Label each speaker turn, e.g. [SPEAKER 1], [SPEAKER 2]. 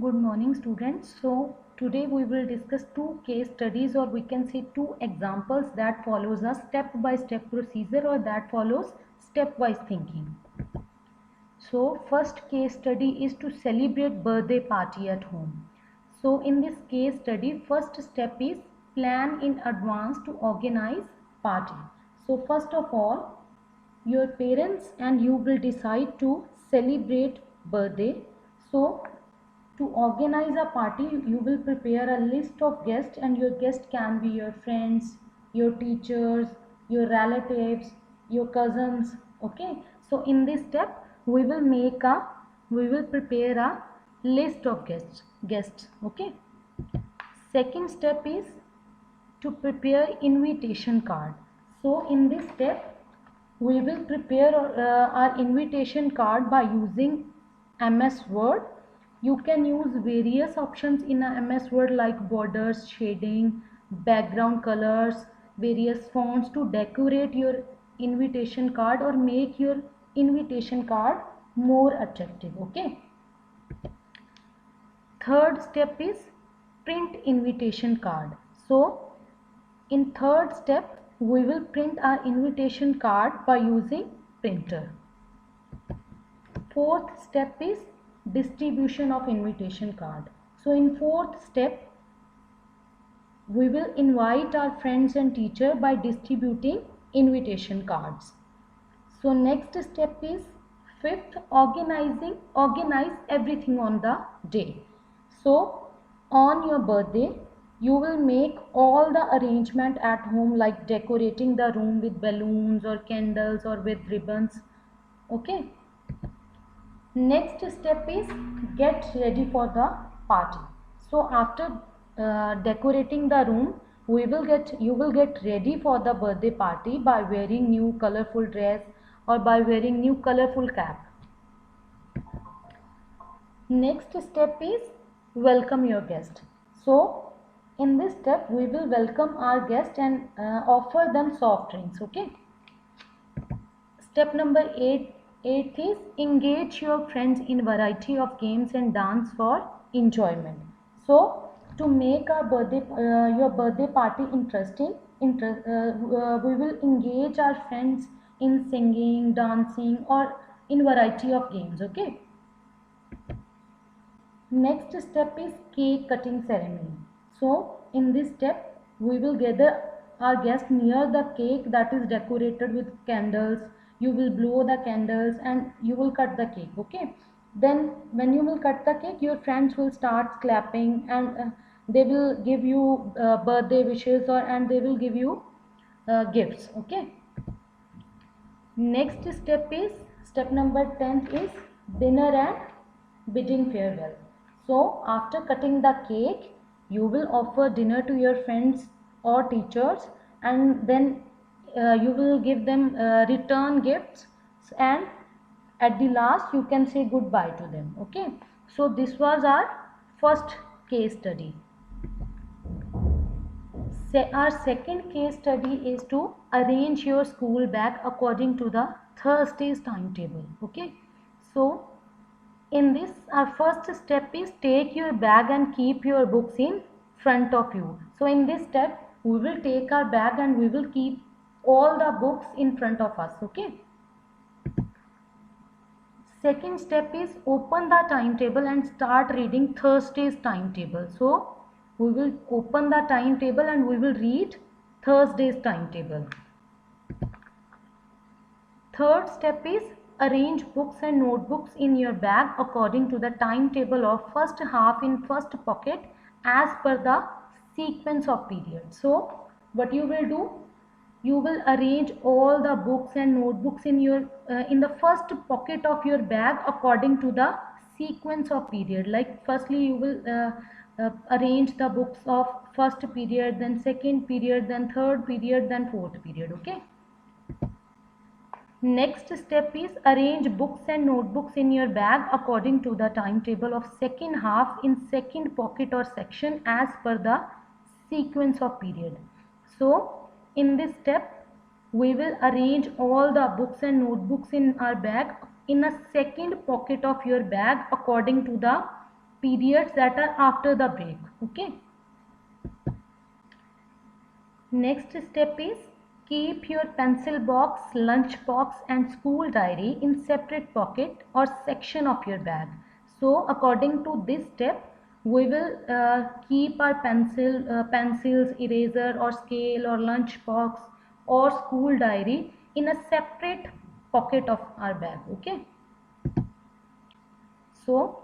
[SPEAKER 1] Good morning students. So today we will discuss two case studies, or we can say two examples that follows a step-by-step procedure, or that follows stepwise thinking. So first case study is to celebrate birthday party at home. So in this case study, first step is plan in advance to organize party. So first of all, your parents and you will decide to celebrate birthday. So to organize a party, you will prepare a list of guests, and your guests can be your friends, your teachers, your relatives, your cousins. Okay, so in this step we will prepare a list of guests. Okay, second step is to prepare invitation card. So in this step we will prepare our invitation card by using MS Word. You can use various options in a MS Word like borders, shading, background colors, various fonts to decorate your invitation card or make your invitation card more attractive. Okay. Third step is print invitation card. So in third step, we will print our invitation card by using printer. Fourth step is distribution of invitation card. So in fourth step, we will invite our friends and teacher by distributing invitation cards. So next step is fifth, organize everything on the day. So on your birthday, you will make all the arrangement at home, like decorating the room with balloons or candles or with ribbons. Okay. Next step is get ready for the party. So after decorating the room, you will get ready for the birthday party by wearing new colorful dress or by wearing new colorful cap. Next step is welcome your guest. So in this step we will welcome our guest and offer them soft drinks. Okay. Step number 8 is engage your friends in variety of games and dance for enjoyment. So to make your birthday party interesting, we will engage our friends in singing, dancing, or in variety of games. Okay. Next step is cake cutting ceremony. So in this step we will gather our guests near the cake that is decorated with candles. You will blow the candles and you will cut the cake. Okay. Then when you will cut the cake, your friends will start clapping, and they will give you birthday wishes, and they will give you gifts. Okay. Next step is step number 10 is dinner and bidding farewell. So after cutting the cake, you will offer dinner to your friends or teachers, and then you will give them return gifts, and at the last you can say goodbye to them. Okay. So this was our first case study. Our second case study is to arrange your school bag according to the Thursday's timetable. Okay. So in this, our first step is take your bag and keep your books in front of you. So in this step, we will take our bag and we will keep all the books in front of us. Okay. Second step is open the timetable and start reading Thursday's timetable. So we will open the timetable and we will read Thursday's timetable. Third step is arrange books and notebooks in your bag according to the timetable of first half in first pocket as per the sequence of period. So what you will do, you will arrange all the books and notebooks in the first pocket of your bag according to the sequence of period. Like firstly you will arrange the books of first period, then second period, then third period, then fourth period. Okay. Next step is arrange books and notebooks in your bag according to the timetable of second half in second pocket or section as per the sequence of period. So in this step we will arrange all the books and notebooks in our bag in a second pocket of your bag according to the periods that are after the break. Okay. Next step is keep your pencil box, lunch box and school diary in separate pocket or section of your bag. So according to this step, we will keep our pencils, eraser or scale or lunch box or school diary in a separate pocket of our bag. Okay. So